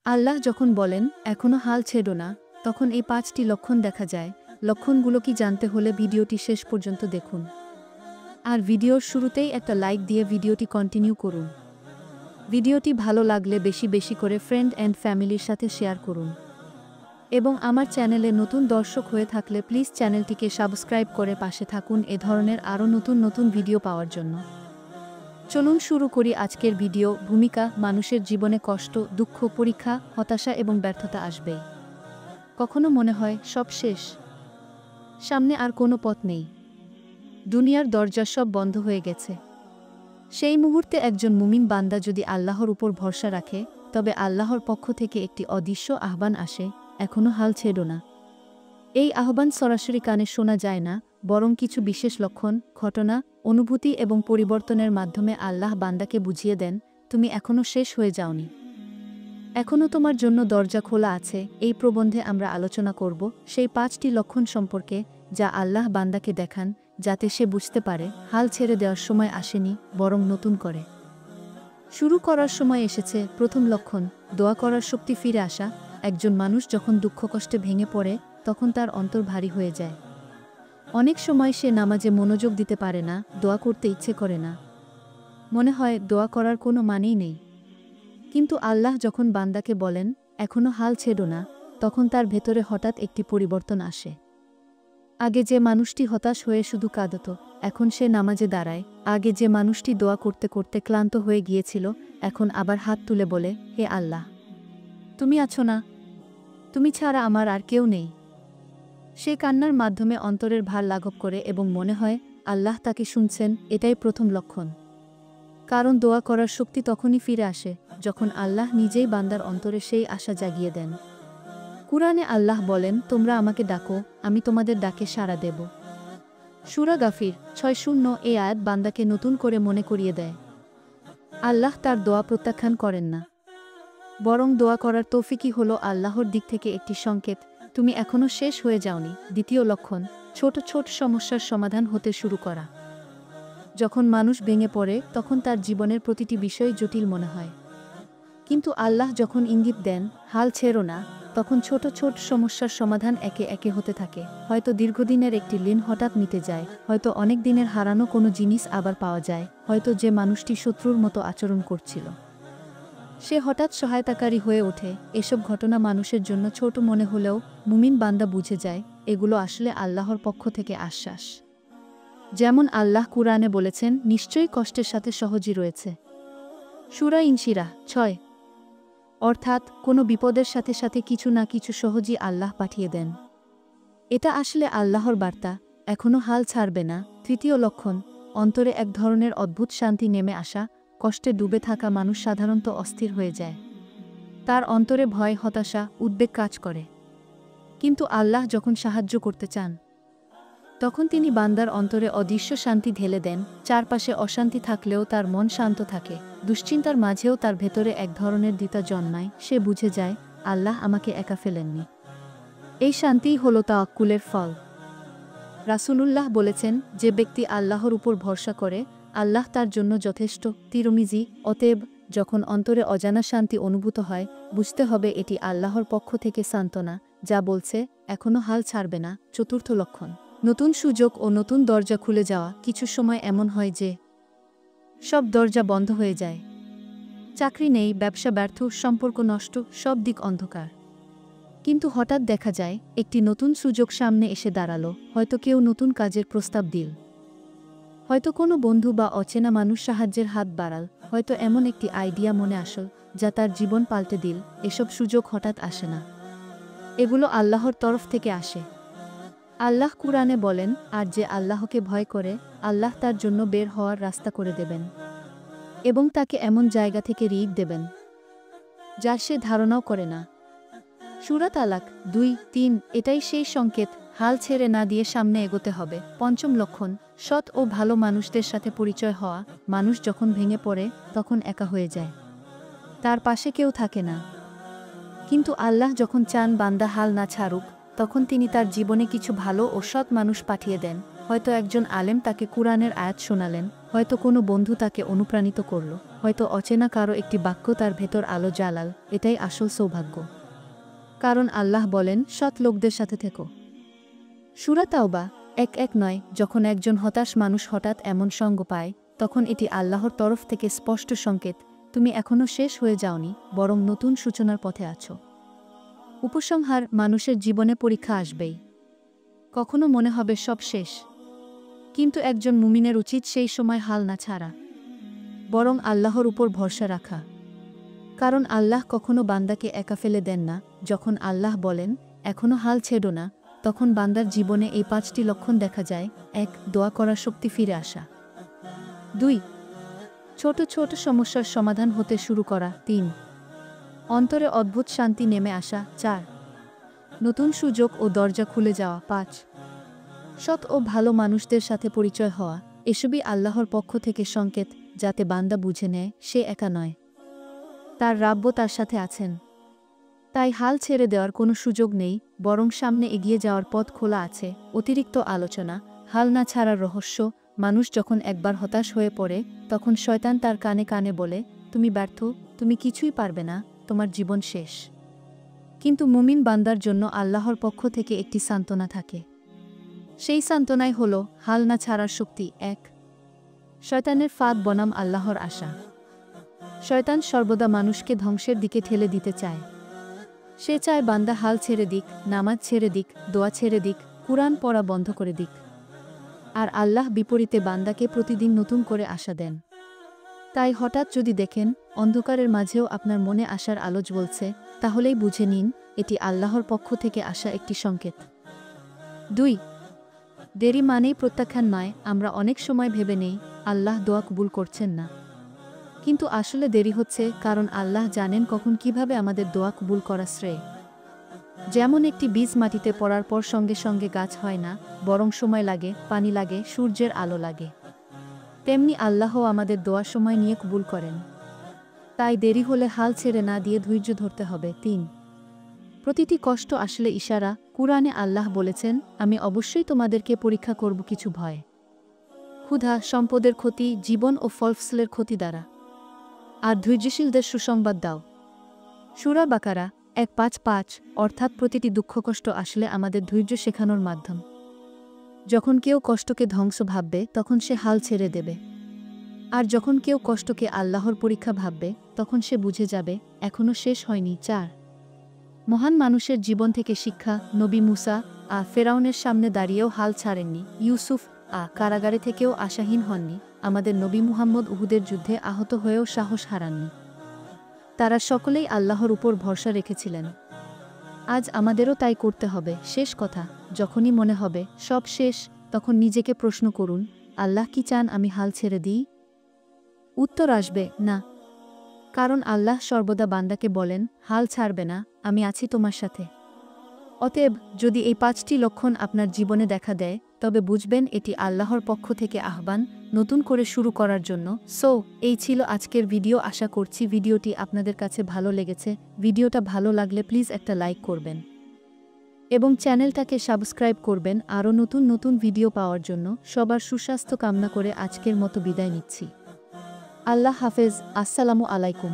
আল্লাহ যখন বলেন এখনো হাল ছেড়ো না, তখন এই 5টি লক্ষণ দেখা যায়। লক্ষণগুলো কি জানতে হলে ভিডিওটি শেষ পর্যন্ত দেখুন। আর ভিডিওর শুরুতেই একটা লাইক দিয়ে ভিডিওটি কন্টিনিউ করুন। ভিডিওটি ভালো লাগলে বেশি বেশি করে ফ্রেন্ড অ্যান্ড ফ্যামিলির সাথে শেয়ার করুন। এবং আমার চ্যানেলে নতুন দর্শক হয়ে থাকলে প্লিজ চ্যানেলটিকে সাবস্ক্রাইব করে পাশে থাকুন এ ধরনের আরও নতুন নতুন ভিডিও পাওয়ার জন্য। চলুন শুরু করি আজকের ভিডিও। ভূমিকা: মানুষের জীবনে কষ্ট, দুঃখ, পরীক্ষা, হতাশা এবং ব্যর্থতা আসবেই। কখনো মনে হয় সব শেষ, সামনে আর কোনো পথ নেই, দুনিয়ার দরজা সব বন্ধ হয়ে গেছে। সেই মুহূর্তে একজন মুমিন বান্দা যদি আল্লাহর উপর ভরসা রাখে, তবে আল্লাহর পক্ষ থেকে একটি অদৃশ্য আহ্বান আসে, এখনো হাল ছেড়ো না। এই আহ্বান সরাসরি কানে শোনা যায় না, বরং কিছু বিশেষ লক্ষণ, ঘটনা, অনুভূতি এবং পরিবর্তনের মাধ্যমে আল্লাহ বান্দাকে বুঝিয়ে দেন, তুমি এখনো শেষ হয়ে যাওনি, এখনো তোমার জন্য দরজা খোলা আছে। এই প্রবন্ধে আমরা আলোচনা করব সেই 5টি লক্ষণ সম্পর্কে, যা আল্লাহ বান্দাকে দেখান, যাতে সে বুঝতে পারে হাল ছেড়ে দেওয়ার সময় আসেনি, বরং নতুন করে শুরু করার সময় এসেছে। প্রথম লক্ষণ: দোয়া করার শক্তি ফিরে আসা। একজন মানুষ যখন দুঃখ কষ্টে ভেঙে পড়ে, তখন তার অন্তর ভারী হয়ে যায়। অনেক সময় সে নামাজে মনোযোগ দিতে পারে না, দোয়া করতে ইচ্ছে করে না, মনে হয় দোয়া করার কোনো মানেই নেই। কিন্তু আল্লাহ যখন বান্দাকে বলেন এখনো হাল ছেড়ো না, তখন তার ভেতরে হঠাৎ একটি পরিবর্তন আসে। আগে যে মানুষটি হতাশ হয়ে শুধু কাঁদত, এখন সে নামাজে দাঁড়ায়। আগে যে মানুষটি দোয়া করতে করতে ক্লান্ত হয়ে গিয়েছিল, এখন আবার হাত তুলে বলে, হে আল্লাহ, তুমি আছো না? তুমি ছাড়া আমার আর কেউ নেই। সে কান্নার মাধ্যমে অন্তরের ভার লাঘব করে এবং মনে হয় আল্লাহ তাকে শুনছেন। এটাই প্রথম লক্ষণ। কারণ দোয়া করার শক্তি তখনই ফিরে আসে, যখন আল্লাহ নিজেই বান্দার অন্তরে সেই আশা জাগিয়ে দেন। কুরআনে আল্লাহ বলেন, তোমরা আমাকে ডাকো, আমি তোমাদের ডাকে সাড়া দেব। সূরা গাফির 6:0 এই আয়াত বান্দাকে নতুন করে মনে করিয়ে দেয়, আল্লাহ তার দোয়া প্রত্যাখ্যান করেন না, বরং দোয়া করার তৌফিকই হলো আল্লাহর দিক থেকে একটি সংকেত, তুমি এখনো শেষ হয়ে যাওনি। দ্বিতীয় লক্ষণ: ছোট ছোট সমস্যার সমাধান হতে শুরু করা। যখন মানুষ ভেঙে পড়ে, তখন তার জীবনের প্রতিটি বিষয় জটিল মনে হয়। কিন্তু আল্লাহ যখন ইঙ্গিত দেন হাল ছেড়ো না, তখন ছোট ছোট সমস্যার সমাধান একে একে হতে থাকে। হয়তো দীর্ঘদিনের একটি ঋণ হঠাৎ মিটে যায়, হয়তো অনেক দিনের হারানো কোনো জিনিস আবার পাওয়া যায়, হয়তো যে মানুষটি শত্রুর মতো আচরণ করছিল সে হঠাৎ সহায়তাকারী হয়ে ওঠে। এসব ঘটনা মানুষের জন্য ছোট মনে হলেও মুমিন বান্দা বুঝে যায় এগুলো আসলে আল্লাহর পক্ষ থেকে আশ্বাস। যেমন আল্লাহ কুরআনে বলেছেন, নিশ্চয়ই কষ্টের সাথে সহজই রয়েছে। সূরা ইনশিরাহ 6। অর্থাৎ কোনো বিপদের সাথে সাথে কিছু না কিছু সহজই আল্লাহ পাঠিয়ে দেন। এটা আসলে আল্লাহর বার্তা, এখনো হাল ছাড়বে না। তৃতীয় লক্ষণ: অন্তরে এক ধরনের অদ্ভুত শান্তি নেমে আসা। কষ্টে ডুবে থাকা মানুষ সাধারণত অস্থির হয়ে যায়। তার অন্তরে ভয়, হতাশা, উদ্বেগ কাজ করে। কিন্তু আল্লাহ যখন সাহায্য করতে চান, তখন তিনি বান্দার অন্তরে অদৃশ্য শান্তি ঢেলে দেন। চারপাশে অশান্তি থাকলেও তার মন শান্ত থাকে। দুশ্চিন্তার মাঝেও তার ভেতরে এক ধরনের দ্বিধা জন্মায়। সে বুঝে যায় আল্লাহ আমাকে একা ফেলেননি। এই শান্তিই হলো তাওয়াক্কুলের ফল। রাসূলুল্লাহ বলেছেন, যে ব্যক্তি আল্লাহর উপর ভরসা করে, আল্লাহ তার জন্য যথেষ্ট। তিরমিজি। অতএব যখন অন্তরে অজানা শান্তি অনুভূত হয়, বুঝতে হবে এটি আল্লাহর পক্ষ থেকে সান্ত্বনা, যা বলছে এখনো হাল ছাড়বে না। চতুর্থ লক্ষণ: নতুন সুযোগ ও নতুন দরজা খুলে যাওয়া। কিছু সময় এমন হয় যে সব দরজা বন্ধ হয়ে যায়। চাকরি নেই, ব্যবসা ব্যর্থ, সম্পর্ক নষ্ট, সব দিক অন্ধকার। কিন্তু হঠাৎ দেখা যায় একটি নতুন সুযোগ সামনে এসে দাঁড়ালো। হয়তো কেউ নতুন কাজের প্রস্তাব দিল, হয়তো কোনো বন্ধু বা অচেনা মানুষ সাহায্যের হাত বাড়াল, হয়তো এমন একটি আইডিয়া মনে আসল যা তার জীবন পাল্টে দিল। এসব সুযোগ হঠাৎ আসে না, এগুলো আল্লাহর তরফ থেকে আসে। আল্লাহ কুরআনে বলেন, আর যে আল্লাহকে ভয় করে, আল্লাহ তার জন্য বের হওয়ার রাস্তা করে দেবেন এবং তাকে এমন জায়গা থেকে রিজিক দেবেন যা সে ধারণাও করে না। সূরা তালাক 2:3। এটাই সেই সংকেত, হাল ছেড়ে না দিয়ে সামনে এগোতে হবে। পঞ্চম লক্ষণ: সৎ ও ভালো মানুষদের সাথে পরিচয় হওয়া। মানুষ যখন ভেঙে পড়ে, তখন একা হয়ে যায়, তার পাশে কেউ থাকে না। কিন্তু আল্লাহ যখন চান বান্দা হাল না ছাড়ুক, তখন তিনি তার জীবনে কিছু ভালো ও সৎ মানুষ পাঠিয়ে দেন। হয়তো একজন আলেম তাকে কুরআনের আয়াত শোনালেন, হয়তো কোনো বন্ধু তাকে অনুপ্রাণিত করল, হয়তো অচেনা কারো একটি বাক্য তার ভেতর আলো জ্বালাল। এটাই আসল সৌভাগ্য। কারণ আল্লাহ বলেন, সৎ লোকদের সাথে থেকো। সূরা তাওবা ১:১-৯। যখন একজন হতাশ মানুষ হঠাৎ এমন সঙ্গ পায়, তখন এটি আল্লাহর তরফ থেকে স্পষ্ট সংকেত, তুমি এখনও শেষ হয়ে যাওনি, বরং নতুন সূচনার পথে আছো। উপসংহার: মানুষের জীবনে পরীক্ষা আসবেই। কখনো মনে হবে সব শেষ, কিন্তু একজন মুমিনের উচিত সেই সময় হাল না ছাড়া, বরং আল্লাহর উপর ভরসা রাখা। কারণ আল্লাহ কখনো বান্দাকে একা ফেলে দেন না। যখন আল্লাহ বলেন, এখনও হাল ছেড়ো না, তখন বান্দার জীবনে এই ৫টি লক্ষণ দেখা যায়। ১. দোয়া করার শক্তি ফিরে আসা। ২. ছোট ছোট সমস্যার সমাধান হতে শুরু করা। ৩. অন্তরে অদ্ভুত শান্তি নেমে আসা। ৪. নতুন সুযোগ ও দরজা খুলে যাওয়া। ৫. সৎ ও ভালো মানুষদের সাথে পরিচয় হওয়া। এসবই আল্লাহর পক্ষ থেকে সংকেত, যাতে বান্দা বুঝে নেয় সে একা নয়, তার রাব্ব তার সাথে আছেন। তাই হাল ছেড়ে দেওয়ার কোনো সুযোগ নেই, বরং সামনে এগিয়ে যাওয়ার পথ খোলা আছে। অতিরিক্ত আলোচনা: হাল না ছাড়ার রহস্য। মানুষ যখন একবার হতাশ হয়ে পড়ে, তখন শয়তান তার কানে কানে বলে, তুমি ব্যর্থ, তুমি কিছুই পারবে না, তোমার জীবন শেষ। কিন্তু মুমিন বান্দার জন্য আল্লাহর পক্ষ থেকে একটি সান্ত্বনা থাকে। সেই সান্ত্বনাই হল হাল না ছাড়ার শক্তি। ১. শয়তানের ফাঁদ বনাম আল্লাহর আশা। শয়তান সর্বদা মানুষকে ধ্বংসের দিকে ঠেলে দিতে চায়। সে চায় বান্দা হাল ছেড়ে দিক, নামাজ ছেড়ে দিক, দোয়া ছেড়ে দিক, কুরআন পড়া বন্ধ করে দিক। আর আল্লাহ বিপরীতে বান্দাকে প্রতিদিন নতুন করে আশা দেন। তাই হঠাৎ যদি দেখেন অন্ধকারের মাঝেও আপনার মনে আশার আলো জ্বলছে, তাহলেই বুঝে নিন এটি আল্লাহর পক্ষ থেকে আসা একটি সংকেত। ২. দেরি মানেই প্রত্যাখ্যান নয়। আমরা অনেক সময় ভেবে নেই আল্লাহ দোয়া কবুল করছেন না, কিন্তু আসলে দেরি হচ্ছে কারণ আল্লাহ জানেন কখন কিভাবে আমাদের দোয়া কবুল করা শ্রেয়। যেমন একটি বীজ মাটিতে পড়ার পর সঙ্গে সঙ্গে গাছ হয় না, বরং সময় লাগে, পানি লাগে, সূর্যের আলো লাগে। তেমনি আল্লাহও আমাদের দোয়া সময় নিয়ে কবুল করেন। তাই দেরি হলে হাল ছেড়ে না দিয়ে ধৈর্য ধরতে হবে। ৩. প্রতিটি কষ্ট আসলে ইশারা। কুরআনে আল্লাহ বলেছেন, আমি অবশ্যই তোমাদেরকে পরীক্ষা করব কিছু ভয়, ক্ষুধা, সম্পদের ক্ষতি, জীবন ও ফলফসলের ক্ষতি দ্বারা, আর ধৈর্যশীলদের সুসংবাদ দাও। সূরা বাকারা ১:৫-৫। অর্থাৎ প্রতিটি দুঃখকষ্ট আসলে আমাদের ধৈর্য শেখানোর মাধ্যম। যখন কেউ কষ্টকে ধ্বংস ভাববে, তখন সে হাল ছেড়ে দেবে। আর যখন কেউ কষ্টকে আল্লাহর পরীক্ষা ভাববে, তখন সে বুঝে যাবে এখনও শেষ হয়নি। ৪. মহান মানুষের জীবন থেকে শিক্ষা: নবী মুসা ফেরাউনের সামনে দাঁড়িয়েও হাল ছাড়েননি। ইউসুফ কারাগারে থেকেও আশাহীন হননি। আমাদের নবী মুহাম্মদ উহুদের যুদ্ধে আহত হয়েও সাহস হারাননি। তারা সকলেই আল্লাহর উপর ভরসা রেখেছিলেন। আজ আমাদেরও তাই করতে হবে। শেষ কথা: যখনই মনে হবে সব শেষ, তখন নিজেকে প্রশ্ন করুন, আল্লাহ কি চান আমি হাল ছেড়ে দিই? উত্তর আসবে না। কারণ আল্লাহ সর্বদা বান্দাকে বলেন, হাল ছাড়বে না, আমি আছি তোমার সাথে। অতএব যদি এই ৫টি লক্ষণ আপনার জীবনে দেখা দেয়, তবে বুঝবেন এটি আল্লাহর পক্ষ থেকে আহ্বান নতুন করে শুরু করার জন্য। এই ছিল আজকের ভিডিও। আশা করছি ভিডিওটি আপনাদের কাছে ভালো লেগেছে। ভিডিওটা ভালো লাগলে প্লিজ একটা লাইক করবেন এবং চ্যানেলটাকে সাবস্ক্রাইব করবেন আরও নতুন নতুন ভিডিও পাওয়ার জন্য। সবার সুস্বাস্থ্য কামনা করে আজকের মতো বিদায় নিচ্ছি। আল্লাহ হাফেজ। আসসালামু আলাইকুম।